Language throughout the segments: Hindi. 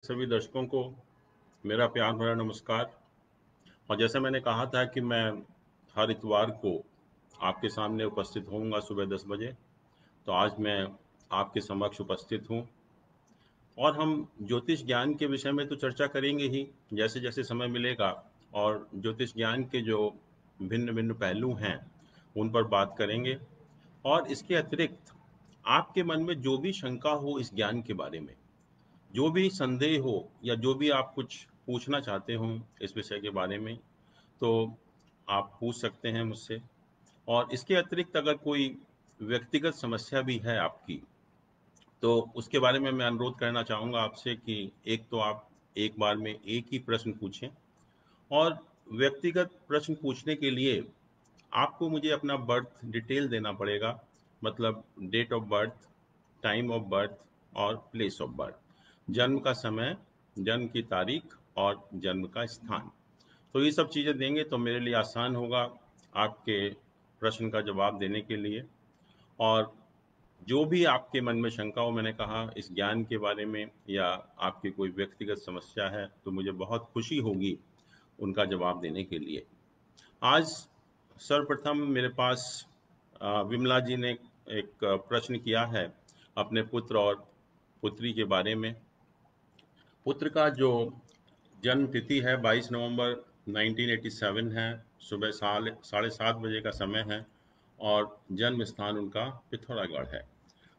सभी दर्शकों को मेरा प्यार भरा नमस्कार। और जैसे मैंने कहा था कि मैं हर इतवार को आपके सामने उपस्थित होऊंगा सुबह 10 बजे, तो आज मैं आपके समक्ष उपस्थित हूँ। और हम ज्योतिष ज्ञान के विषय में तो चर्चा करेंगे ही जैसे जैसे समय मिलेगा। और ज्योतिष ज्ञान के जो भिन्न भिन्न पहलू हैं उन पर बात करेंगे। और इसके अतिरिक्त आपके मन में जो भी शंका हो इस ज्ञान के बारे में, जो भी संदेह हो, या जो भी आप कुछ पूछना चाहते हो इस विषय के बारे में, तो आप पूछ सकते हैं मुझसे। और इसके अतिरिक्त अगर कोई व्यक्तिगत समस्या भी है आपकी, तो उसके बारे में मैं अनुरोध करना चाहूँगा आपसे कि एक तो आप एक बार में एक ही प्रश्न पूछें। और व्यक्तिगत प्रश्न पूछने के लिए आपको मुझे अपना बर्थ डिटेल देना पड़ेगा, मतलब date of birth, time of birth और प्लेस ऑफ बर्थ, जन्म का समय, जन्म की तारीख और जन्म का स्थान। तो ये सब चीज़ें देंगे तो मेरे लिए आसान होगा आपके प्रश्न का जवाब देने के लिए। और जो भी आपके मन में शंका हो, मैंने कहा इस ज्ञान के बारे में, या आपकी कोई व्यक्तिगत समस्या है, तो मुझे बहुत खुशी होगी उनका जवाब देने के लिए। आज सर्वप्रथम मेरे पास विमला जी ने एक प्रश्न किया है अपने पुत्र और पुत्री के बारे में। पुत्र का जो जन्म तिथि है 22 नवंबर 1987 है, सुबह 7:30 बजे का समय है। और जन्म स्थान उनका पिथौरागढ़ है।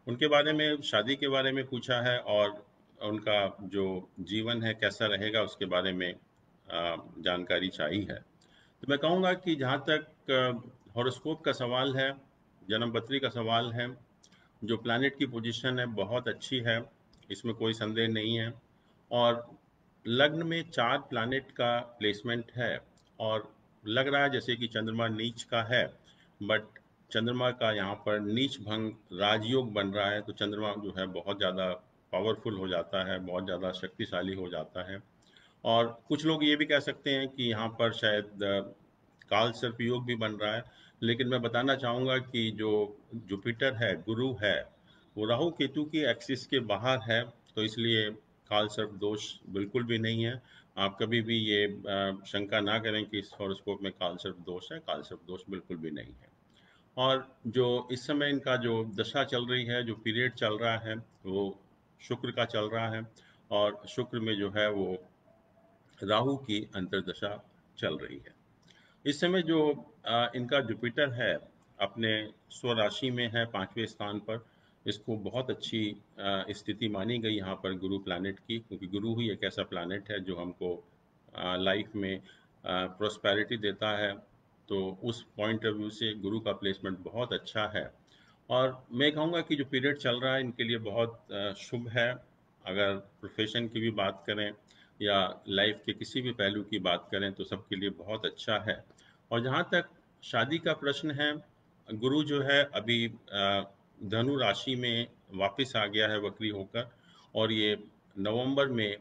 उनके बारे में, शादी के बारे में पूछा है, और उनका जो जीवन है कैसा रहेगा उसके बारे में जानकारी चाहिए है। तो मैं कहूँगा कि जहाँ तक हॉरोस्कोप का सवाल है, जन्म पत्री का सवाल है, जो प्लैनेट की पोजीशन है बहुत अच्छी है, इसमें कोई संदेह नहीं है। और लग्न में 4 प्लैनेट का प्लेसमेंट है। और लग रहा है जैसे कि चंद्रमा नीच का है, बट चंद्रमा का यहाँ पर नीच भंग राजयोग बन रहा है, तो चंद्रमा जो है बहुत ज़्यादा पावरफुल हो जाता है, बहुत ज़्यादा शक्तिशाली हो जाता है। और कुछ लोग ये भी कह सकते हैं कि यहाँ पर शायद काल सर्प योग भी बन रहा है। लेकिन मैं बताना चाहूँगा कि जो जुपिटर है, गुरु है, वो राहु केतु की एक्सिस के बाहर है, तो इसलिए काल सर्प दोष बिल्कुल भी नहीं है। आप कभी भी ये शंका ना करें कि इस हॉरोस्कोप में काल सर्प दोष है, काल सर्प दोष बिल्कुल भी नहीं है। और जो इस समय इनका जो दशा चल रही है, जो पीरियड चल रहा है, वो शुक्र का चल रहा है। और शुक्र में जो है वो राहु की अंतर्दशा चल रही है। इस समय जो इनका जुपिटर है अपने स्वराशि में है 5वें स्थान पर। इसको बहुत अच्छी स्थिति मानी गई यहाँ पर गुरु प्लैनेट की, क्योंकि गुरु ही एक ऐसा प्लैनेट है जो हमको लाइफ में प्रोस्पेरिटी देता है। तो उस पॉइंट ऑफ व्यू से गुरु का प्लेसमेंट बहुत अच्छा है। और मैं कहूँगा कि जो पीरियड चल रहा है इनके लिए बहुत शुभ है। अगर प्रोफेशन की भी बात करें या लाइफ के किसी भी पहलू की बात करें तो सबके लिए बहुत अच्छा है। और जहाँ तक शादी का प्रश्न है, गुरु जो है अभी धनु राशि में वापस आ गया है वक्री होकर। और ये नवंबर में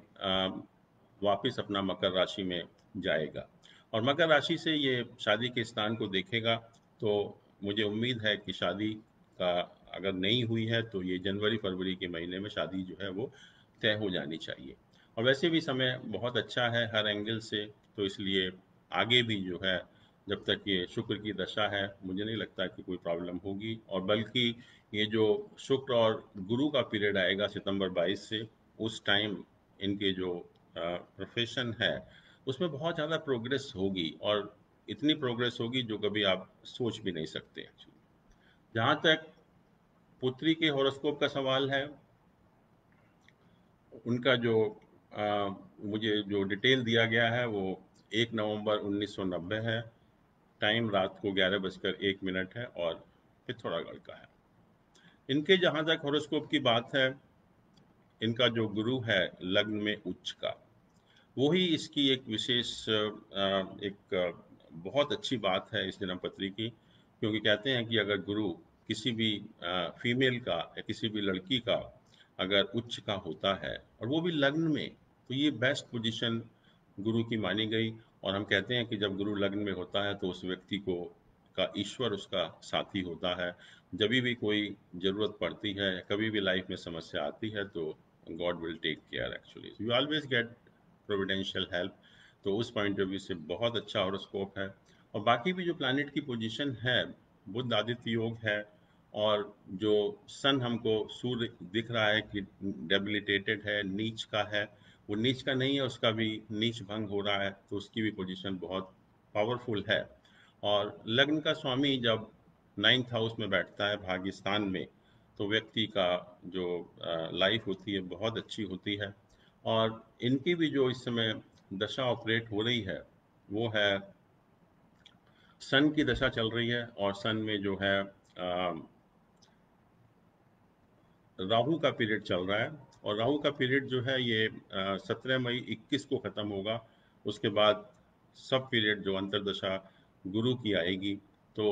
वापस अपना मकर राशि में जाएगा। और मकर राशि से ये शादी के स्थान को देखेगा। तो मुझे उम्मीद है कि शादी का अगर नहीं हुई है तो ये जनवरी फरवरी के महीने में शादी जो है वो तय हो जानी चाहिए। और वैसे भी समय बहुत अच्छा है हर एंगल से, तो इसलिए आगे भी जो है जब तक ये शुक्र की दशा है मुझे नहीं लगता कि कोई प्रॉब्लम होगी। और बल्कि ये जो शुक्र और गुरु का पीरियड आएगा सितंबर 22 से, उस टाइम इनके जो प्रोफेशन है उसमें बहुत ज़्यादा प्रोग्रेस होगी। और इतनी प्रोग्रेस होगी जो कभी आप सोच भी नहीं सकते एक्चुअली। जहाँ तक पुत्री के हॉरोस्कोप का सवाल है, उनका जो मुझे जो डिटेल दिया गया है वो 1 नवंबर 1990 है। टाइम रात को 11:01 है और पिथौरागढ़ का है। इनके जहाँ तक हॉरोस्कोप की बात है, इनका जो गुरु है लग्न में उच्च का, वही इसकी एक विशेष बहुत अच्छी बात है इस जन्मपत्री की। क्योंकि कहते हैं कि अगर गुरु किसी भी फीमेल का या किसी भी लड़की का अगर उच्च का होता है और वो भी लग्न में, तो ये बेस्ट पोजीशन गुरु की मानी गई। और हम कहते हैं कि जब गुरु लग्न में होता है तो उस व्यक्ति को का ईश्वर उसका साथी होता है। जब भी कोई ज़रूरत पड़ती है, कभी भी लाइफ में समस्या आती है, तो God will take care actually, you always get providential help. तो उस पॉइंट ऑफ व्यू से बहुत अच्छा हॉरोस्कोप है। और बाकी भी जो प्लैनेट की पोजीशन है, बुध आदित्य योग है, और जो सन हमको सूर्य दिख रहा है कि डेबिलिटेटेड है, नीच का है, वो नीच का नहीं है, उसका भी नीच भंग हो रहा है, तो उसकी भी पोजीशन बहुत पावरफुल है। और लग्न का स्वामी जब 9th हाउस में बैठता है भाग्यस्थान में, तो व्यक्ति का जो लाइफ होती है बहुत अच्छी होती है। और इनकी भी जो इस समय दशा ऑपरेट हो रही है वो है, सन की दशा चल रही है, और सन में जो है राहु का पीरियड चल रहा है। और राहु का पीरियड जो है ये 17 मई 21 को ख़त्म होगा। उसके बाद सब पीरियड जो अंतर्दशा गुरु की आएगी। तो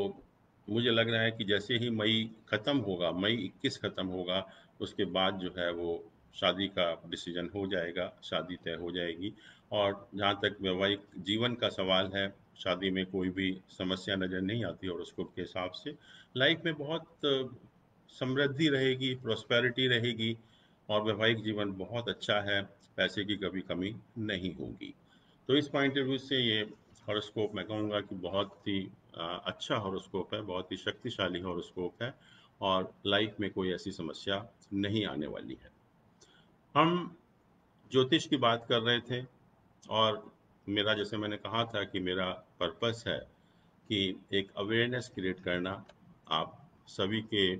मुझे लग रहा है कि जैसे ही मई ख़त्म होगा, मई 21 ख़त्म होगा, उसके बाद जो है वो शादी का डिसीजन हो जाएगा, शादी तय हो जाएगी। और जहाँ तक वैवाहिक जीवन का सवाल है, शादी में कोई भी समस्या नज़र नहीं आती, और उसको के हिसाब से लाइफ में बहुत समृद्धि रहेगी, प्रॉस्पेरिटी रहेगी, और वैवाहिक जीवन बहुत अच्छा है, पैसे की कभी कमी नहीं होगी। तो इस पॉइंट ऑफ व्यू से ये हॉरोस्कोप मैं कहूँगा कि बहुत ही अच्छा हॉरोस्कोप है, बहुत ही शक्तिशाली हॉरोस्कोप है, और लाइफ में कोई ऐसी समस्या नहीं आने वाली है। हम ज्योतिष की बात कर रहे थे, और मेरा, जैसे मैंने कहा था कि मेरा पर्पस है कि एक अवेयरनेस क्रिएट करना, आप सभी के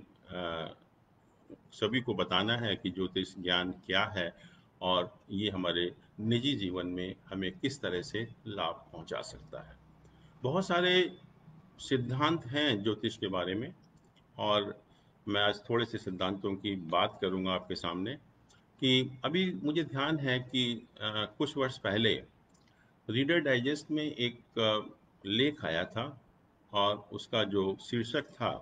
सभी को बताना है कि ज्योतिष ज्ञान क्या है, और ये हमारे निजी जीवन में हमें किस तरह से लाभ पहुंचा सकता है। बहुत सारे सिद्धांत हैं ज्योतिष के बारे में, और मैं आज थोड़े से सिद्धांतों की बात करूंगा आपके सामने। कि अभी मुझे ध्यान है कि कुछ वर्ष पहले रीडर डाइजेस्ट में एक लेख आया था, और उसका जो शीर्षक था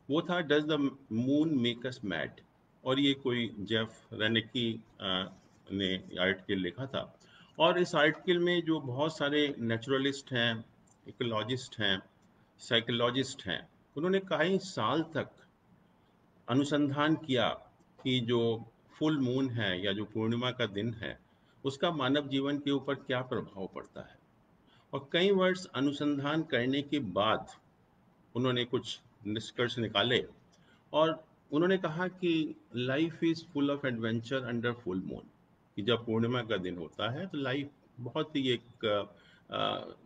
वो था, does the moon make us mad. और ये कोई जेफ रेनिकी ने आर्टिकल लिखा था। और इस आर्टिकल में जो बहुत सारे नेचुरलिस्ट हैं, इकोलॉजिस्ट हैं, साइकोलॉजिस्ट हैं, उन्होंने कई साल तक अनुसंधान किया कि जो फुल मून है या जो पूर्णिमा का दिन है, उसका मानव जीवन के ऊपर क्या प्रभाव पड़ता है। और कई वर्ष अनुसंधान करने के बाद उन्होंने कुछ निष्कर्ष निकाले, और उन्होंने कहा कि life is full of adventure under full moon. कि जब पूर्णिमा का दिन होता है तो लाइफ बहुत ही एक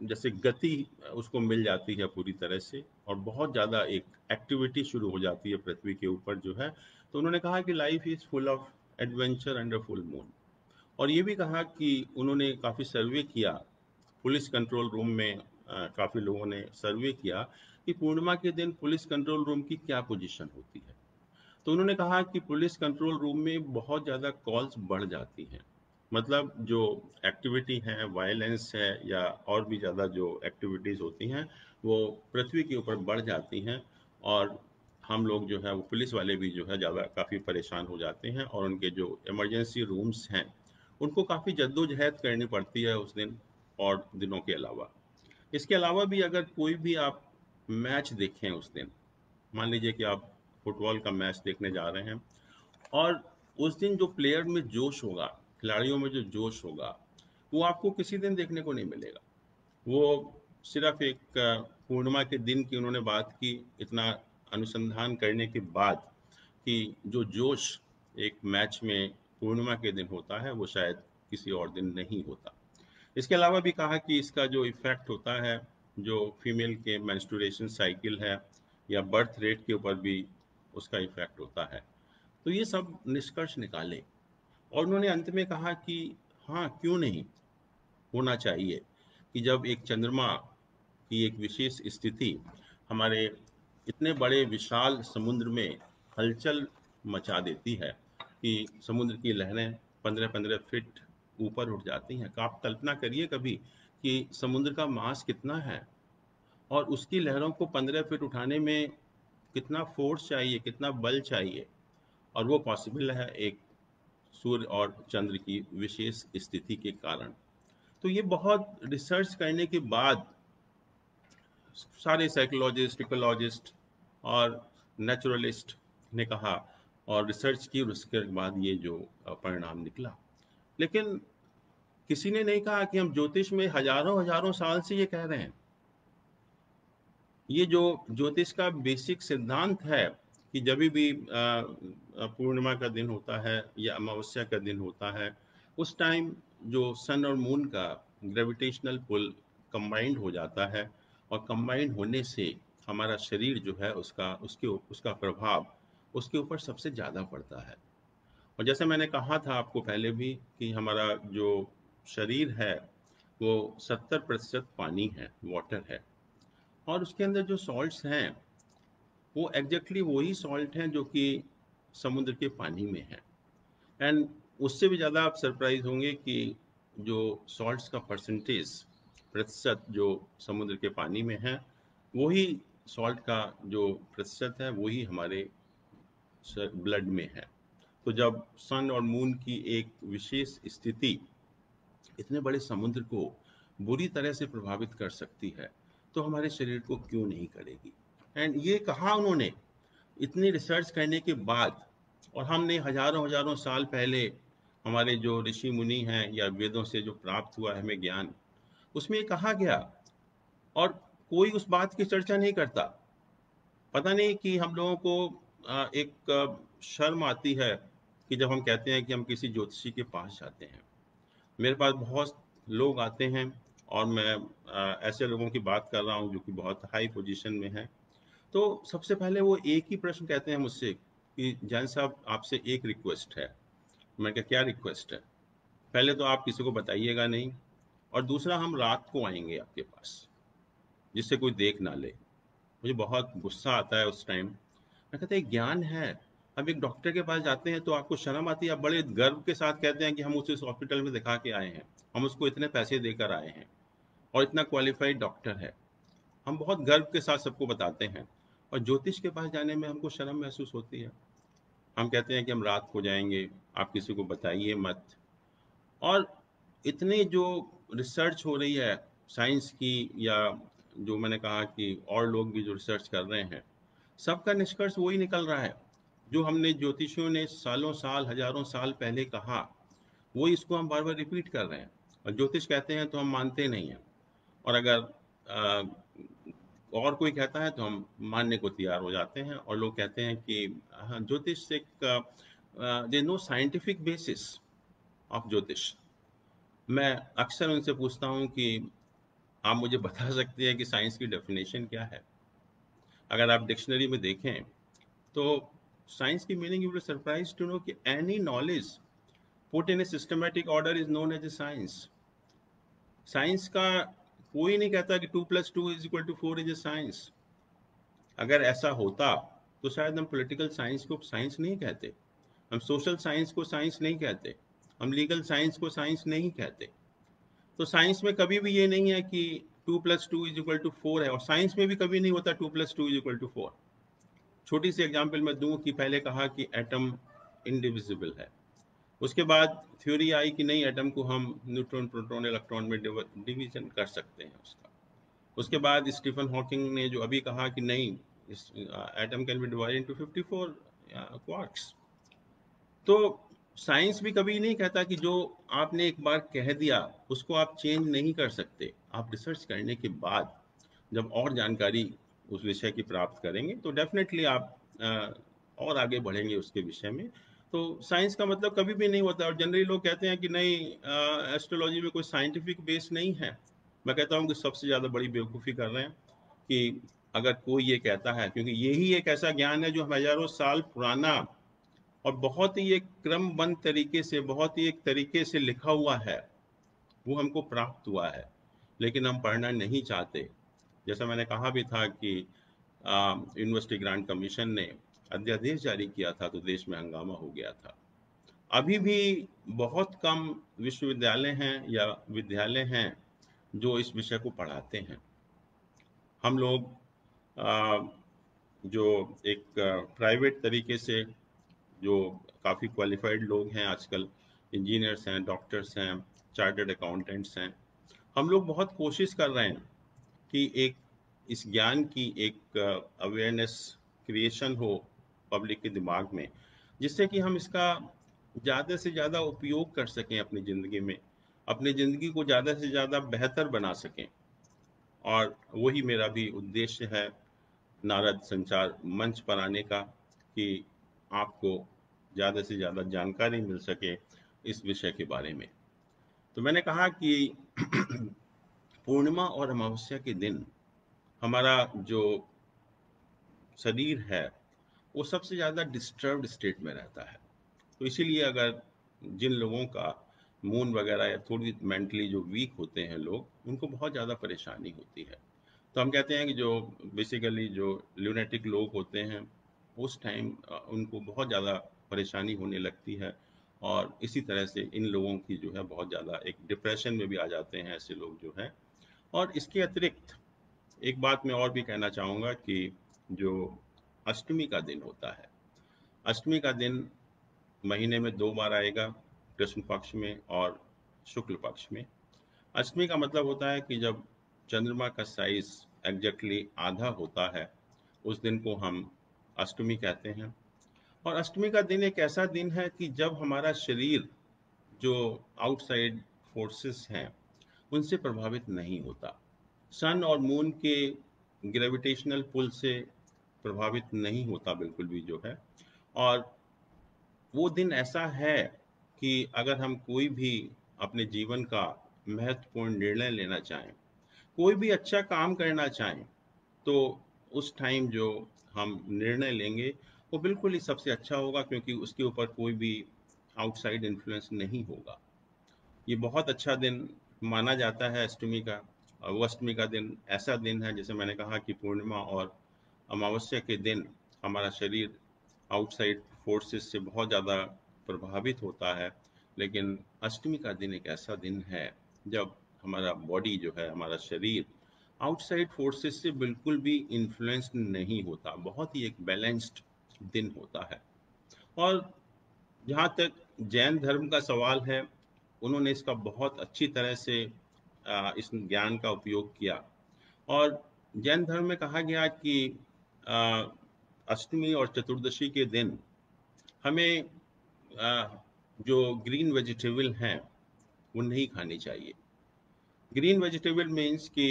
जैसे गति उसको मिल जाती है पूरी तरह से, और बहुत ज़्यादा एक एक्टिविटी शुरू हो जाती है पृथ्वी के ऊपर जो है। तो उन्होंने कहा कि life is full of adventure under full moon. और ये भी कहा कि उन्होंने काफ़ी सर्वे किया, पुलिस कंट्रोल रूम में काफ़ी लोगों ने सर्वे किया कि पूर्णिमा के दिन पुलिस कंट्रोल रूम की क्या पोजीशन होती है। तो उन्होंने कहा कि पुलिस कंट्रोल रूम में बहुत ज़्यादा कॉल्स बढ़ जाती हैं। मतलब जो एक्टिविटी है, वायलेंस है, या और भी ज़्यादा जो एक्टिविटीज़ होती हैं, वो पृथ्वी के ऊपर बढ़ जाती हैं। और हम लोग जो है वो पुलिस वाले भी जो है ज़्यादा काफ़ी परेशान हो जाते हैं, और उनके जो इमरजेंसी रूम्स हैं उनको काफ़ी जद्दोजहद करनी पड़ती है उस दिन और दिनों के अलावा। इसके अलावा भी अगर कोई भी आप मैच देखें उस दिन, मान लीजिए कि आप फुटबॉल का मैच देखने जा रहे हैं, और उस दिन जो प्लेयर में जोश होगा, खिलाड़ियों में जो जोश होगा, वो आपको किसी दिन देखने को नहीं मिलेगा। वो सिर्फ एक पूर्णिमा के दिन की उन्होंने बात की, इतना अनुसंधान करने के बाद, कि जो जोश एक मैच में पूर्णिमा के दिन होता है वो शायद किसी और दिन नहीं होता। इसके अलावा भी कहा कि इसका जो इफ़ेक्ट होता है, जो फीमेल के मेंस्ट्रुएशन साइकिल है या बर्थ रेट के ऊपर भी उसका इफ़ेक्ट होता है। तो ये सब निष्कर्ष निकाले, और उन्होंने अंत में कहा कि हाँ, क्यों नहीं होना चाहिए कि जब एक चंद्रमा की एक विशेष स्थिति हमारे इतने बड़े विशाल समुद्र में हलचल मचा देती है, कि समुद्र की लहरें 15-15 फीट ऊपर उठ जाती हैं। तो आप कल्पना करिए कभी कि समुद्र का मास कितना है, और उसकी लहरों को 15 फीट उठाने में कितना फोर्स चाहिए, कितना बल चाहिए। और वो पॉसिबल है एक सूर्य और चंद्र की विशेष स्थिति के कारण। तो ये बहुत रिसर्च करने के बाद सारे साइकोलॉजिस्ट, इकोलॉजिस्ट और नेचुरलिस्ट ने कहा और रिसर्च की, और उसके बाद ये जो परिणाम निकला। लेकिन किसी ने नहीं कहा कि हम ज्योतिष में हजारों हजारों साल से ये कह रहे हैं। ये जो ज्योतिष का बेसिक सिद्धांत है कि जब भी पूर्णिमा का दिन होता है या अमावस्या का दिन होता है, उस टाइम जो सन और मून का ग्रेविटेशनल पुल कंबाइंड हो जाता है, और कंबाइंड होने से हमारा शरीर जो है उसका प्रभाव उसके ऊपर सबसे ज़्यादा पड़ता है। और जैसे मैंने कहा था आपको पहले भी कि हमारा जो शरीर है वो 70% पानी है, वाटर है, और उसके अंदर जो सॉल्ट्स हैं वो एग्जैक्टली वही सॉल्ट हैं जो कि समुद्र के पानी में है। एंड उससे भी ज़्यादा आप सरप्राइज होंगे कि जो सॉल्ट्स का परसेंटेज, प्रतिशत जो समुद्र के पानी में है, वही सॉल्ट का जो प्रतिशत है वही हमारे ब्लड में है। तो जब सन और मून की एक विशेष स्थिति इतने बड़े समुद्र को बुरी तरह से प्रभावित कर सकती है, तो हमारे शरीर को क्यों नहीं करेगी। एंड ये कहा उन्होंने इतनी रिसर्च करने के बाद, और हमने हजारों हजारों साल पहले हमारे जो ऋषि मुनि हैं या वेदों से जो प्राप्त हुआ है हमें ज्ञान, उसमें ये कहा गया, और कोई उस बात की चर्चा नहीं करता। पता नहीं कि हम लोगों को एक शर्म आती है कि जब हम कहते हैं कि हम किसी ज्योतिषी के पास जाते हैं। मेरे पास बहुत लोग आते हैं, और मैं ऐसे लोगों की बात कर रहा हूँ जो कि बहुत हाई पोजीशन में हैं। तो सबसे पहले वो एक ही प्रश्न कहते हैं मुझसे कि जैन साहब, आपसे एक रिक्वेस्ट है। मैं क्या रिक्वेस्ट है? पहले तो आप किसी को बताइएगा नहीं, और दूसरा हम रात को आएंगे आपके पास जिससे कोई देख ना ले। मुझे बहुत गुस्सा आता है उस टाइम। मैं कहता है ज्ञान है, हम एक डॉक्टर के पास जाते हैं तो आपको शर्म आती है, आप बड़े गर्व के साथ कहते हैं कि हम उसे इस हॉस्पिटल में दिखा के आए हैं, हम उसको इतने पैसे देकर आए हैं, और इतना क्वालिफाइड डॉक्टर है। हम बहुत गर्व के साथ सबको बताते हैं, और ज्योतिष के पास जाने में हमको शर्म महसूस होती है। हम कहते हैं कि हम रात को जाएंगे, आप किसी को बताइए मत। और इतनी जो रिसर्च हो रही है साइंस की, या जो मैंने कहा कि और लोग भी जो रिसर्च कर रहे हैं, सबका निष्कर्ष वही निकल रहा है जो हमने ज्योतिषियों ने सालों साल हजारों साल पहले कहा, वही इसको हम बार बार रिपीट कर रहे हैं। और ज्योतिष कहते हैं तो हम मानते नहीं हैं, और अगर अ, और कोई कहता है तो हम मानने को तैयार हो जाते हैं। और लोग कहते हैं कि हाँ, ज्योतिष एक there no scientific basis of ज्योतिष। मैं अक्सर उनसे पूछता हूँ कि आप मुझे बता सकते हैं कि साइंस की डेफिनेशन क्या है? अगर आप डिक्शनरी में देखें तो साइंस की meaning, you will surprise to know कि any knowledge put in a systematic order is known as a science. Science का कोई नहीं कहता कि 2+2=4 इज ए साइंस। अगर ऐसा होता तो शायद हम पॉलिटिकल साइंस को साइंस नहीं कहते, हम सोशल साइंस को साइंस नहीं कहते, हम लीगल साइंस को साइंस नहीं कहते। तो साइंस में कभी भी ये नहीं है कि 2+2=4 है, और साइंस में भी कभी नहीं होता 2+2=4। छोटी सी एग्जांपल मैं दूं कि पहले कहा कि एटम इनडिविजिबल है, उसके बाद थ्योरी आई कि नहीं, एटम को हम न्यूट्रॉन, प्रोटॉन, इलेक्ट्रॉन में डिवीजन कर सकते हैं उसका। उसके बाद स्टीफन हॉकिंग ने जो अभी कहा कि नहीं, atom can be divided into 54 quarks. तो साइंस भी कभी नहीं कहता कि जो आपने एक बार कह दिया उसको आप चेंज नहीं कर सकते। आप रिसर्च करने के बाद जब और जानकारी उस विषय की प्राप्त करेंगे तो डेफिनेटली आप और आगे बढ़ेंगे उसके विषय में। तो साइंस का मतलब कभी भी नहीं होता। और जनरली लोग कहते हैं कि नहीं, एस्ट्रोलॉजी में कोई साइंटिफिक बेस नहीं है। मैं कहता हूँ कि सबसे ज़्यादा बड़ी बेवकूफ़ी कर रहे हैं कि अगर कोई ये कहता है, क्योंकि यही एक ऐसा ज्ञान है जो हजारों साल पुराना और बहुत ही एक क्रमबद्ध तरीके से, बहुत ही एक तरीके से लिखा हुआ है, वो हमको प्राप्त हुआ है, लेकिन हम पढ़ना नहीं चाहते। जैसा मैंने कहा भी था कि यूनिवर्सिटी ग्रांट कमीशन ने अध्यादेश जारी किया था तो देश में हंगामा हो गया था। अभी भी बहुत कम विश्वविद्यालय हैं या विद्यालय हैं जो इस विषय को पढ़ाते हैं। हम लोग आ, जो एक प्राइवेट तरीके से, जो काफ़ी क्वालिफाइड लोग हैं आजकल, इंजीनियर्स हैं, डॉक्टर्स हैं, चार्टर्ड अकाउंटेंट्स हैं, हम लोग बहुत कोशिश कर रहे हैं कि एक इस ज्ञान की एक अवेयरनेस क्रिएशन हो पब्लिक के दिमाग में, जिससे कि हम इसका ज़्यादा से ज़्यादा उपयोग कर सकें अपनी ज़िंदगी में, अपनी ज़िंदगी को ज़्यादा से ज़्यादा बेहतर बना सकें। और वही मेरा भी उद्देश्य है नारद संचार मंच पर आने का, कि आपको ज़्यादा से ज़्यादा जानकारी मिल सके इस विषय के बारे में। तो मैंने कहा कि पूर्णिमा और अमावस्या के दिन हमारा जो शरीर है वो सबसे ज़्यादा डिस्टर्ब्ड स्टेट में रहता है। तो इसीलिए अगर जिन लोगों का मून वगैरह या थोड़ी मेंटली जो वीक होते हैं लोग, उनको बहुत ज़्यादा परेशानी होती है। तो हम कहते हैं कि जो बेसिकली जो ल्यूनेटिक लोग होते हैं उस टाइम उनको बहुत ज़्यादा परेशानी होने लगती है, और इसी तरह से इन लोगों की जो है बहुत ज़्यादा एक डिप्रेशन में भी आ जाते हैं ऐसे लोग जो हैं। और इसके अतिरिक्त एक बात मैं और भी कहना चाहूँगा कि जो अष्टमी का दिन होता है, अष्टमी का दिन महीने में 2 बार आएगा, कृष्ण पक्ष में और शुक्ल पक्ष में। अष्टमी का मतलब होता है कि जब चंद्रमा का साइज एग्जैक्टली आधा होता है, उस दिन को हम अष्टमी कहते हैं। और अष्टमी का दिन एक ऐसा दिन है कि जब हमारा शरीर जो आउटसाइड फोर्सेस हैं उनसे प्रभावित नहीं होता, सन और मून के ग्रेविटेशनल पुल से प्रभावित नहीं होता बिल्कुल भी जो है। और वो दिन ऐसा है कि अगर हम कोई भी अपने जीवन का महत्वपूर्ण निर्णय लेना चाहें, कोई भी अच्छा काम करना चाहें, तो उस टाइम जो हम निर्णय लेंगे वो बिल्कुल ही सबसे अच्छा होगा, क्योंकि उसके ऊपर कोई भी आउटसाइड इन्फ्लुएंस नहीं होगा। ये बहुत अच्छा दिन माना जाता है अष्टमी का। और वो अष्टमी का दिन ऐसा दिन है, जैसे मैंने कहा कि पूर्णिमा और अमावस्या के दिन हमारा शरीर आउटसाइड फोर्सेस से बहुत ज़्यादा प्रभावित होता है। लेकिन अष्टमी का दिन एक ऐसा दिन है जब हमारा बॉडी जो है, हमारा शरीर आउटसाइड फोर्सेस से बिल्कुल भी इन्फ्लुएंस्ड नहीं होता, बहुत ही एक बैलेंस्ड दिन होता है। और जहाँ तक जैन धर्म का सवाल है, उन्होंने इसका बहुत अच्छी तरह से इस ज्ञान का उपयोग किया। और जैन धर्म में कहा गया कि अ, अष्टमी और चतुर्दशी के दिन हमें जो ग्रीन वेजिटेबल हैं वो नहीं खानी चाहिए। ग्रीन वेजिटेबल मीन्स कि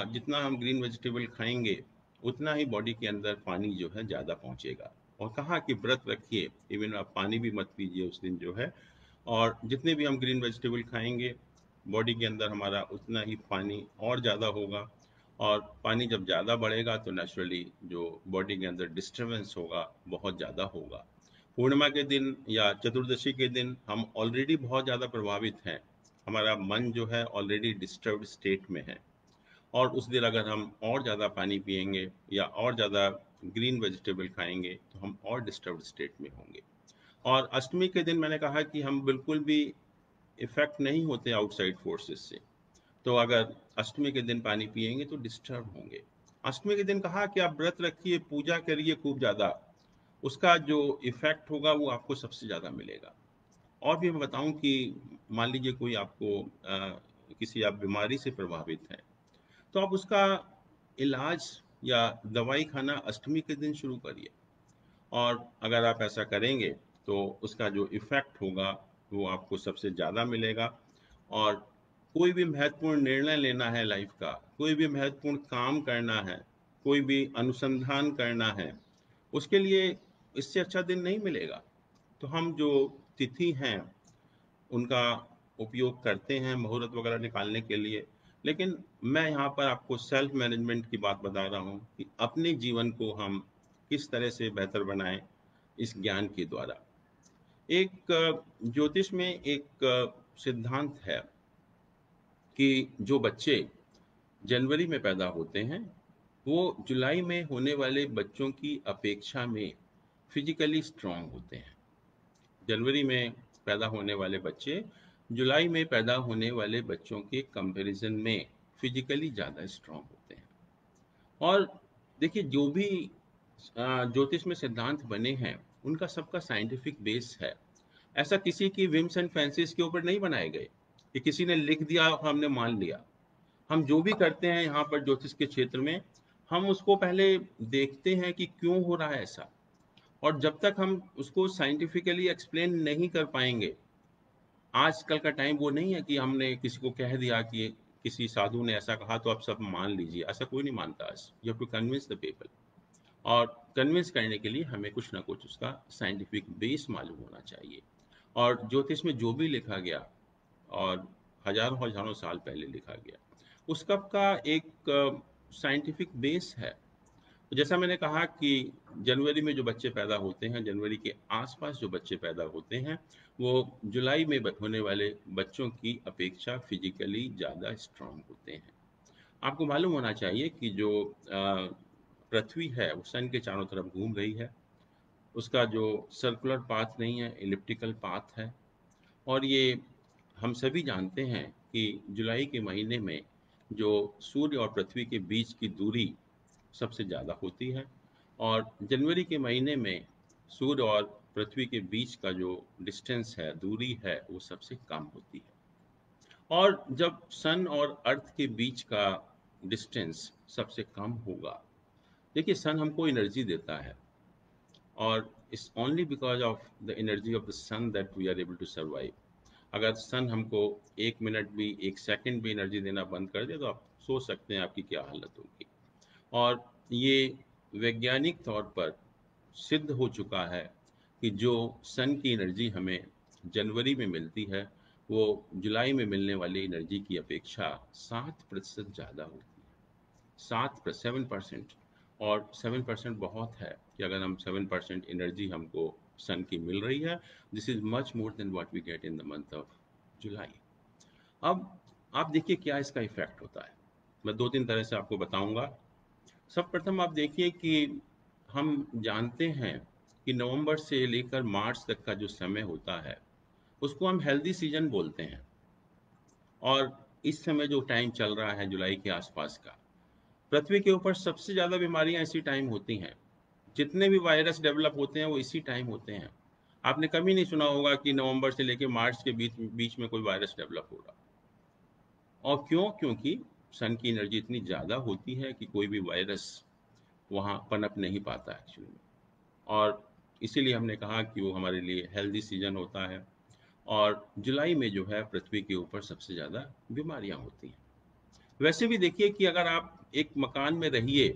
जितना हम ग्रीन वेजिटेबल खाएंगे उतना ही बॉडी के अंदर पानी जो है ज़्यादा पहुंचेगा। और कहा कि व्रत रखिए, इवन आप पानी भी मत पीजिए उस दिन जो है। और जितने भी हम ग्रीन वेजिटेबल खाएंगे बॉडी के अंदर हमारा उतना ही पानी और ज़्यादा होगा। और पानी जब ज़्यादा बढ़ेगा तो नेचुरली जो बॉडी के अंदर डिस्टर्बेंस होगा बहुत ज़्यादा होगा। पूर्णिमा के दिन या चतुर्दशी के दिन हम ऑलरेडी बहुत ज़्यादा प्रभावित हैं, हमारा मन जो है ऑलरेडी डिस्टर्ब्ड स्टेट में है। और उस दिन अगर हम और ज़्यादा पानी पिएंगे या और ज़्यादा ग्रीन वेजिटेबल खाएंगे तो हम और डिस्टर्ब्ड स्टेट में होंगे। और अष्टमी के दिन मैंने कहा कि हम बिल्कुल भी इफेक्ट नहीं होते आउटसाइड फोर्सेस से। तो अगर अष्टमी के दिन पानी पिएंगे तो डिस्टर्ब होंगे। अष्टमी के दिन कहा कि आप व्रत रखिए, पूजा करिए खूब ज़्यादा, उसका जो इफेक्ट होगा वो आपको सबसे ज़्यादा मिलेगा। और भी मैं बताऊं कि मान लीजिए कोई आपको किसी आप बीमारी से प्रभावित है, तो आप उसका इलाज या दवाई खाना अष्टमी के दिन शुरू करिए। और अगर आप ऐसा करेंगे तो उसका जो इफ़ेक्ट होगा वो आपको सबसे ज़्यादा मिलेगा। और कोई भी महत्वपूर्ण निर्णय लेना है लाइफ का, कोई भी महत्वपूर्ण काम करना है, कोई भी अनुसंधान करना है, उसके लिए इससे अच्छा दिन नहीं मिलेगा। तो हम जो तिथि हैं उनका उपयोग करते हैं मुहूर्त वगैरह निकालने के लिए। लेकिन मैं यहाँ पर आपको सेल्फ मैनेजमेंट की बात बता रहा हूँ कि अपने जीवन को हम किस तरह से बेहतर बनाएं इस ज्ञान के द्वारा। एक ज्योतिष में एक सिद्धांत है कि जो बच्चे जनवरी में पैदा होते हैं वो जुलाई में होने वाले बच्चों की अपेक्षा में फिजिकली स्ट्रांग होते हैं। जनवरी में पैदा होने वाले बच्चे जुलाई में पैदा होने वाले बच्चों के कंपैरिजन में फिजिकली ज़्यादा स्ट्रांग होते हैं। और देखिए जो भी ज्योतिष में सिद्धांत बने हैं उनका सबका साइंटिफिक बेस है। ऐसा किसी की विम्स एंड फैंसीज के ऊपर नहीं बनाए गए कि किसी ने लिख दिया और हमने मान लिया। हम जो भी करते हैं यहाँ पर ज्योतिष के क्षेत्र में, हम उसको पहले देखते हैं कि क्यों हो रहा है ऐसा। और जब तक हम उसको साइंटिफिकली एक्सप्लेन नहीं कर पाएंगे, आजकल का टाइम वो नहीं है कि हमने किसी को कह दिया कि किसी साधु ने ऐसा कहा तो आप सब मान लीजिए, ऐसा कोई नहीं मानता। You have to convince the people, और कन्विंस करने के लिए हमें कुछ ना कुछ उसका साइंटिफिक बेस मालूम होना चाहिए। और ज्योतिष में जो भी लिखा गया, और हजारों हजारों साल पहले लिखा गया, उसका का एक साइंटिफिक बेस है। तो जैसा मैंने कहा कि जनवरी में जो बच्चे पैदा होते हैं, जनवरी के आसपास जो बच्चे पैदा होते हैं, वो जुलाई में होने वाले बच्चों की अपेक्षा फिजिकली ज़्यादा स्ट्रांग होते हैं। आपको मालूम होना चाहिए कि जो पृथ्वी है वो सन के चारों तरफ घूम रही है। उसका जो सर्कुलर पाथ नहीं है, एलिप्टिकल पाथ है। और ये हम सभी जानते हैं कि जुलाई के महीने में जो सूर्य और पृथ्वी के बीच की दूरी सबसे ज़्यादा होती है, और जनवरी के महीने में सूर्य और पृथ्वी के बीच का जो डिस्टेंस है, दूरी है, वो सबसे कम होती है। और जब सन और अर्थ के बीच का डिस्टेंस सबसे कम होगा, देखिए सन हमको एनर्जी देता है, और it's only because of the energy of the sun that we are able to survive. अगर सन हमको एक मिनट भी, एक सेकंड भी एनर्जी देना बंद कर दे, तो आप सोच सकते हैं आपकी क्या हालत होगी। और ये वैज्ञानिक तौर पर सिद्ध हो चुका है कि जो सन की एनर्जी हमें जनवरी में मिलती है, वो जुलाई में मिलने वाली एनर्जी की अपेक्षा 7% ज़्यादा होती है। 7% और 7% बहुत है कि अगर हम 7% एनर्जी हमको सन की मिल रही है, this is much more than what we get in the month of July. अब आप देखिए क्या इसका इफेक्ट होता है। मैं दो तीन तरह से आपको बताऊंगा। सब प्रथम आप देखिए कि हम जानते हैं कि नवंबर से लेकर मार्च तक का जो समय होता है, उसको हम हेल्दी सीजन बोलते हैं। और इस समय जो टाइम चल रहा है जुलाई के आसपास का, पृथ्वी के ऊपर सबसे ज़्यादा बीमारियां इसी टाइम होती हैं। जितने भी वायरस डेवलप होते हैं वो इसी टाइम होते हैं। आपने कभी नहीं सुना होगा कि नवंबर से लेकर मार्च के बीच बीच में कोई वायरस डेवलप हो रहा। और क्यों? क्योंकि सन की एनर्जी इतनी ज़्यादा होती है कि कोई भी वायरस वहाँ पनप नहीं पाता एक्चुअली में। और इसीलिए हमने कहा कि वो हमारे लिए हेल्दी सीजन होता है। और जुलाई में जो है पृथ्वी के ऊपर सबसे ज़्यादा बीमारियां होती हैं। वैसे भी देखिए कि अगर आप एक मकान में रहिए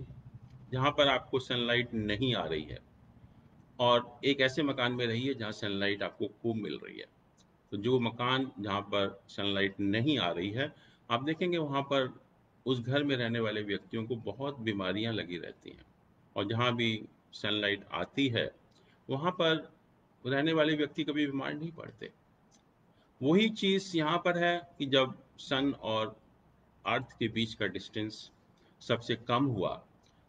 जहाँ पर आपको सनलाइट नहीं आ रही है, और एक ऐसे मकान में रहिए जहाँ सनलाइट आपको खूब मिल रही है, तो जो मकान जहाँ पर सनलाइट नहीं आ रही है, आप देखेंगे वहाँ पर उस घर में रहने वाले व्यक्तियों को बहुत बीमारियां लगी रहती हैं। और जहाँ भी सनलाइट आती है, वहाँ पर रहने वाले व्यक्ति कभी बीमार नहीं पड़ते। वही चीज़ यहाँ पर है कि जब सन और अर्थ के बीच का डिस्टेंस सबसे कम हुआ,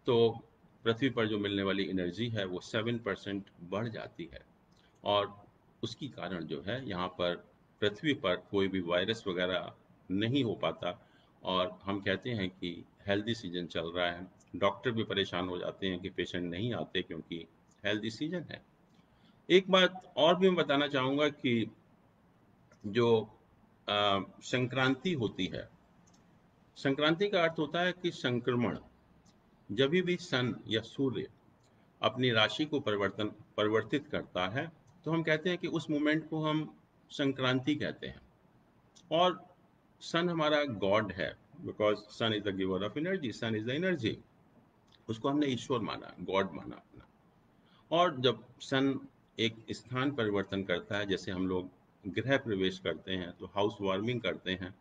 तो पृथ्वी पर जो मिलने वाली एनर्जी है वो 7% बढ़ जाती है। और उसकी कारण जो है यहाँ पर पृथ्वी पर कोई भी वायरस वगैरह नहीं हो पाता। और हम कहते हैं कि हेल्दी सीजन चल रहा है। डॉक्टर भी परेशान हो जाते हैं कि पेशेंट नहीं आते क्योंकि हेल्दी सीजन है। एक बात और भी मैं बताना चाहूँगा कि जो संक्रांति होती है, संक्रांति का अर्थ होता है कि संक्रमण। जब भी सन या सूर्य अपनी राशि को परिवर्तित करता है, तो हम कहते हैं कि उस मोमेंट को हम संक्रांति कहते हैं। और सन हमारा गॉड है, because sun is the giver of energy, sun is the energy. उसको हमने ईश्वर माना, गॉड माना अपना। और जब सन एक स्थान परिवर्तन करता है, जैसे हम लोग गृह प्रवेश करते हैं तो हाउस वार्मिंग करते हैं,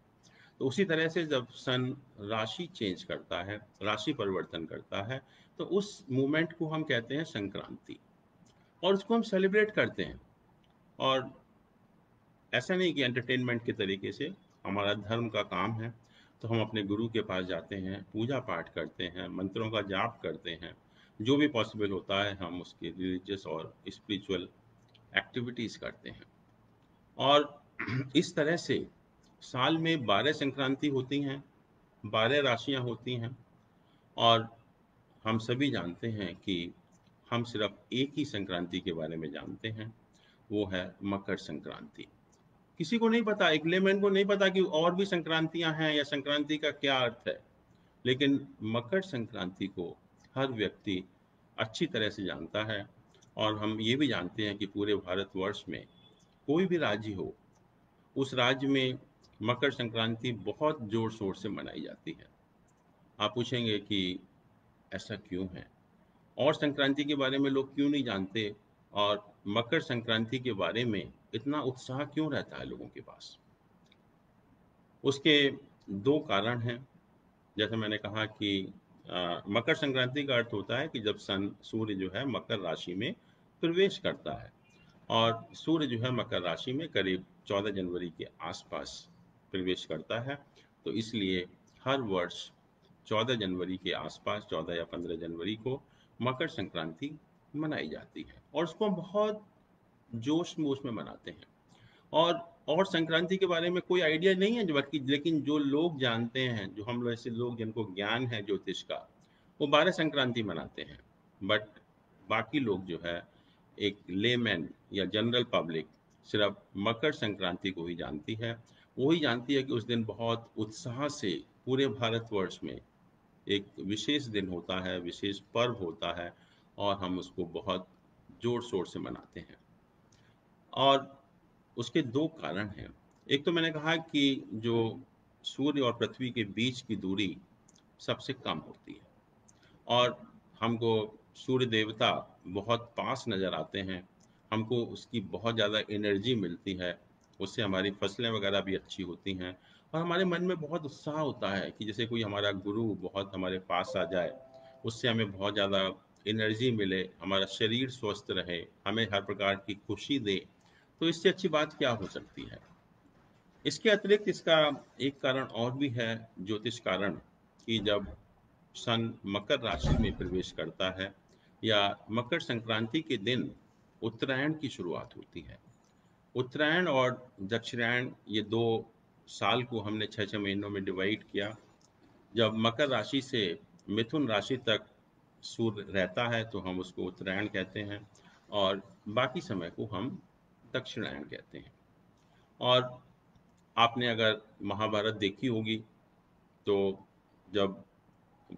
तो उसी तरह से जब सन राशि चेंज करता है, राशि परिवर्तन करता है, तो उस मूवमेंट को हम कहते हैं संक्रांति। और उसको हम सेलिब्रेट करते हैं। और ऐसा नहीं कि एंटरटेनमेंट के तरीके से, हमारा धर्म का काम है, तो हम अपने गुरु के पास जाते हैं, पूजा पाठ करते हैं, मंत्रों का जाप करते हैं। जो भी पॉसिबल होता है हम उसकी रिलीजियस और स्पिरिचुअल एक्टिविटीज़ करते हैं। और इस तरह से साल में 12 संक्रांति होती हैं, 12 राशियां होती हैं। और हम सभी जानते हैं कि हम सिर्फ एक ही संक्रांति के बारे में जानते हैं, वो है मकर संक्रांति। किसी को नहीं पता, एक लेमैन को नहीं पता कि और भी संक्रांतियां हैं या संक्रांति का क्या अर्थ है। लेकिन मकर संक्रांति को हर व्यक्ति अच्छी तरह से जानता है। और हम ये भी जानते हैं कि पूरे भारतवर्ष में कोई भी राज्य हो, उस राज्य में मकर संक्रांति बहुत जोर शोर से मनाई जाती है। आप पूछेंगे कि ऐसा क्यों है, और संक्रांति के बारे में लोग क्यों नहीं जानते, और मकर संक्रांति के बारे में इतना उत्साह क्यों रहता है लोगों के पास। उसके दो कारण हैं। जैसे मैंने कहा कि मकर संक्रांति का अर्थ होता है कि जब सूर्य जो है मकर राशि में प्रवेश करता है, और सूर्य जो है मकर राशि में करीब 14 जनवरी के आसपास प्रवेश करता है। तो इसलिए हर वर्ष 14 जनवरी के आसपास, 14 या 15 जनवरी को मकर संक्रांति मनाई जाती है, और उसको हम बहुत जोश में उसमें मनाते हैं। और संक्रांति के बारे में कोई आइडिया नहीं है, जो बाकी लेकिन जो लोग जानते हैं, जो हम लोग ऐसे लोग जिनको ज्ञान है ज्योतिष का, वो 12 संक्रांति मनाते हैं। बट बाकी लोग जो है, एक लेमैन या जनरल पब्लिक, सिर्फ मकर संक्रांति को ही जानती है। वो ही जानती है कि उस दिन बहुत उत्साह से पूरे भारतवर्ष में एक विशेष दिन होता है, विशेष पर्व होता है, और हम उसको बहुत जोर शोर से मनाते हैं। और उसके दो कारण हैं। एक तो मैंने कहा कि जो सूर्य और पृथ्वी के बीच की दूरी सबसे कम होती है, और हमको सूर्य देवता बहुत पास नज़र आते हैं। हमको उसकी बहुत ज़्यादा एनर्जी मिलती है, उससे हमारी फसलें वगैरह भी अच्छी होती हैं, और हमारे मन में बहुत उत्साह होता है कि जैसे कोई हमारा गुरु बहुत हमारे पास आ जाए, उससे हमें बहुत ज़्यादा एनर्जी मिले, हमारा शरीर स्वस्थ रहे, हमें हर प्रकार की खुशी दे। तो इससे अच्छी बात क्या हो सकती है। इसके अतिरिक्त इसका एक कारण और भी है, ज्योतिष कारण, कि जब सन मकर राशि में प्रवेश करता है, या मकर संक्रांति के दिन उत्तरायण की शुरुआत होती है। उत्तरायण और दक्षिणायण, ये दो साल को हमने 6-6 महीनों में डिवाइड किया। जब मकर राशि से मिथुन राशि तक सूर्य रहता है तो हम उसको उत्तरायण कहते हैं, और बाकी समय को हम दक्षिणायन कहते हैं। और आपने अगर महाभारत देखी होगी, तो जब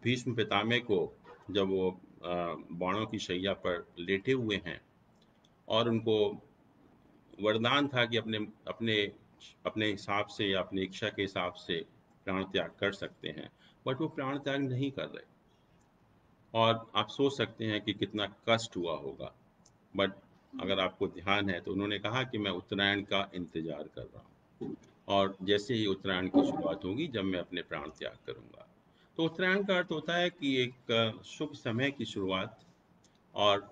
भीष्म पितामह को, जब वो बाणों की शैया पर लेटे हुए हैं, और उनको वरदान था कि अपने अपने अपने हिसाब से या अपनी इच्छा के हिसाब से प्राण त्याग कर सकते हैं, बट वो प्राण त्याग नहीं कर रहे। और आप सोच सकते हैं कि कितना कष्ट हुआ होगा। बट अगर आपको ध्यान है तो उन्होंने कहा कि मैं उत्तरायण का इंतजार कर रहा हूँ, और जैसे ही उत्तरायण की शुरुआत होगी जब मैं अपने प्राण त्याग करूंगा। तो उत्तरायण का अर्थ होता है कि एक शुभ समय की शुरुआत, और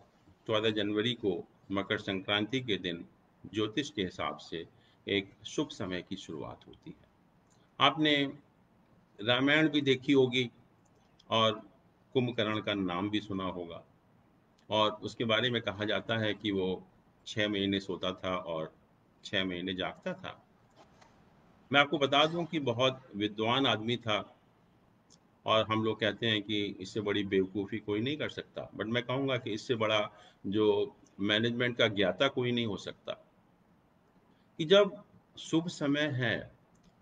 14 जनवरी को मकर संक्रांति के दिन ज्योतिष के हिसाब से एक शुभ समय की शुरुआत होती है। आपने रामायण भी देखी होगी, और कुंभकर्ण का नाम भी सुना होगा, और उसके बारे में कहा जाता है कि वो 6 महीने सोता था और 6 महीने जागता था। मैं आपको बता दूं कि बहुत विद्वान आदमी था, और हम लोग कहते हैं कि इससे बड़ी बेवकूफ़ी कोई नहीं कर सकता, बट मैं कहूँगा कि इससे बड़ा जो मैनेजमेंट का ज्ञाता कोई नहीं हो सकता। कि जब शुभ समय है,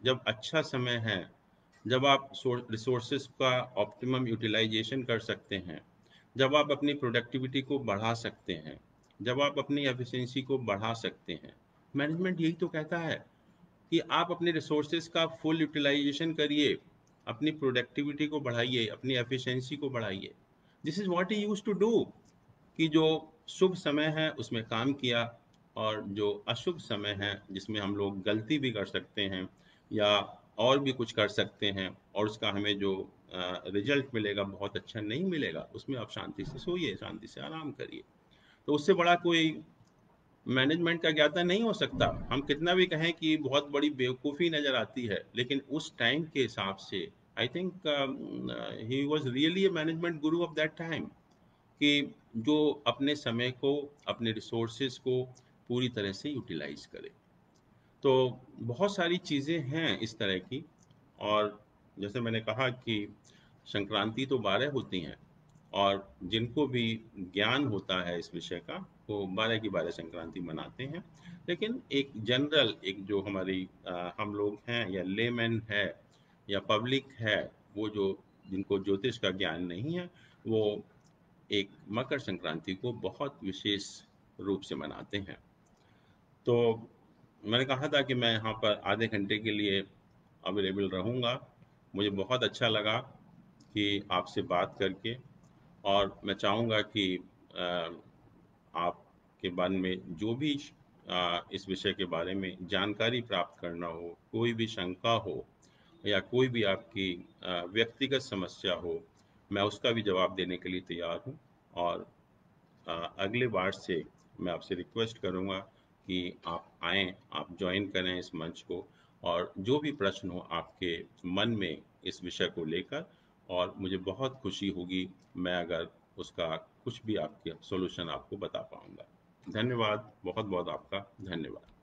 जब अच्छा समय है, जब आप रिसोर्सेज का ऑप्टिमम यूटिलाइजेशन कर सकते हैं, जब आप अपनी प्रोडक्टिविटी को बढ़ा सकते हैं, जब आप अपनी एफिशिएंसी को बढ़ा सकते हैं, मैनेजमेंट यही तो कहता है कि आप अपने रिसोर्सेज का फुल यूटिलाइजेशन करिए, अपनी प्रोडक्टिविटी को बढ़ाइए, अपनी एफिशिएंसी को बढ़ाइए। This is what he used to do, कि जो शुभ समय है उसमें काम किया, और जो अशुभ समय है जिसमें हम लोग गलती भी कर सकते हैं, या और भी कुछ कर सकते हैं, और उसका हमें जो रिजल्ट मिलेगा बहुत अच्छा नहीं मिलेगा, उसमें आप शांति से सोइए, शांति से आराम करिए। तो उससे बड़ा कोई मैनेजमेंट का ज्ञाता नहीं हो सकता। हम कितना भी कहें कि बहुत बड़ी बेवकूफ़ी नज़र आती है, लेकिन उस टाइम के हिसाब से I think he was really a management Guru of that time, कि जो अपने समय को, अपने रिसोर्सेज को पूरी तरह से यूटिलाइज करे। तो बहुत सारी चीज़ें हैं इस तरह की। और जैसे मैंने कहा कि संक्रांति तो 12 होती हैं, और जिनको भी ज्ञान होता है इस विषय का, वो 12 की 12 संक्रांति मनाते हैं। लेकिन एक जनरल, एक जो हमारी हम लोग हैं, या लेमैन है, या पब्लिक है, वो जो जिनको ज्योतिष का ज्ञान नहीं है, वो एक मकर संक्रांति को बहुत विशेष रूप से मनाते हैं। तो मैंने कहा था कि मैं यहाँ पर आधे घंटे के लिए अवेलेबल रहूँगा। मुझे बहुत अच्छा लगा कि आपसे बात करके, और मैं चाहूँगा कि अ, आपके मन में जो भी इस विषय के बारे में जानकारी प्राप्त करना हो, कोई भी शंका हो या कोई भी आपकी व्यक्तिगत समस्या हो, मैं उसका भी जवाब देने के लिए तैयार हूँ। और अगले बार से मैं आपसे रिक्वेस्ट करूँगा कि आप आएँ, आप जॉइन करें इस मंच को, और जो भी प्रश्न हो आपके मन में इस विषय को लेकर, और मुझे बहुत खुशी होगी मैं अगर उसका कुछ भी आपके सॉल्यूशन आपको बता पाऊँगा। धन्यवाद, बहुत-बहुत आपका धन्यवाद।